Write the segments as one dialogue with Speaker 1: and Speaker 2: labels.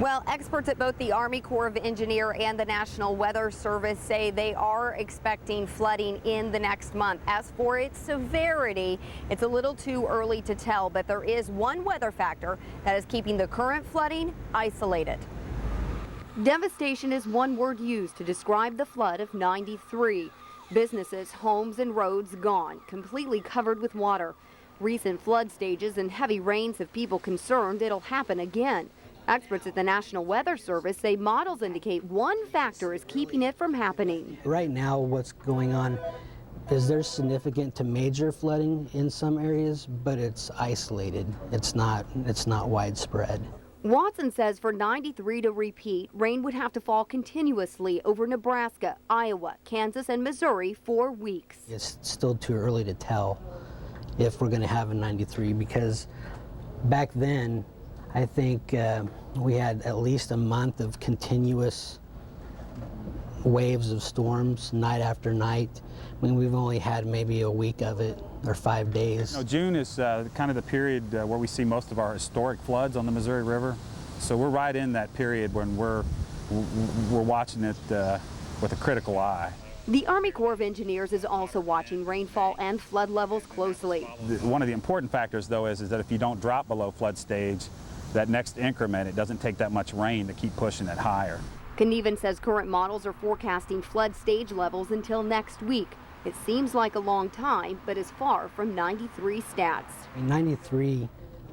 Speaker 1: Well, experts at both the Army Corps of Engineers and the National Weather Service say they are expecting flooding in the next month. As for its severity, it's a little too early to tell, but there is one weather factor that is keeping the current flooding isolated. Devastation is one word used to describe the flood of '93. Businesses, homes, and roads gone, completely covered with water. Recent flood stages and heavy rains have people concerned it'll happen again. Experts at the National Weather Service say models indicate one factor is keeping it from happening.
Speaker 2: Right now, what's going on is there's significant to major flooding in some areas, but it's isolated. It's not widespread.
Speaker 1: Watson says for '93 to repeat, rain would have to fall continuously over Nebraska, Iowa, Kansas, and Missouri for weeks.
Speaker 2: It's still too early to tell if we're going to have a '93 because back then, I think we had at least a month of continuous waves of storms night after night. I mean, we've only had maybe a week of it or 5 days.
Speaker 3: June is kind of the period where we see most of our historic floods on the Missouri River. So we're right in that period when we're watching it with a critical eye.
Speaker 1: The Army Corps of Engineers is also watching rainfall and flood levels closely.
Speaker 3: One of the important factors, though, is that if you don't drop below flood stage, that next increment, it doesn't take that much rain to keep pushing it higher.
Speaker 1: Knieven says current models are forecasting flood stage levels until next week. It seems like a long time, but is far from '93 stats.
Speaker 2: 93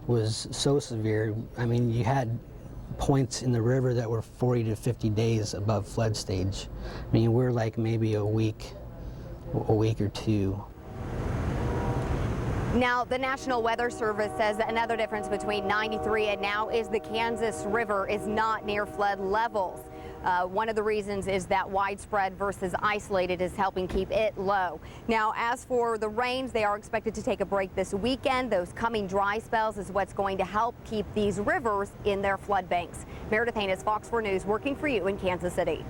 Speaker 2: was so severe. I mean, you had points in the river that were 40 to 50 days above flood stage. I mean, we're like maybe a week or two.
Speaker 1: Now, the National Weather Service says that another difference between '93 and now is the Kansas River is not near flood levels. One of the reasons is that widespread versus isolated is helping keep it low. Now, as for the rains, they are expected to take a break this weekend. Those coming dry spells is what's going to help keep these rivers in their flood banks. Meredith Haynes, Fox 4 News, working for you in Kansas City.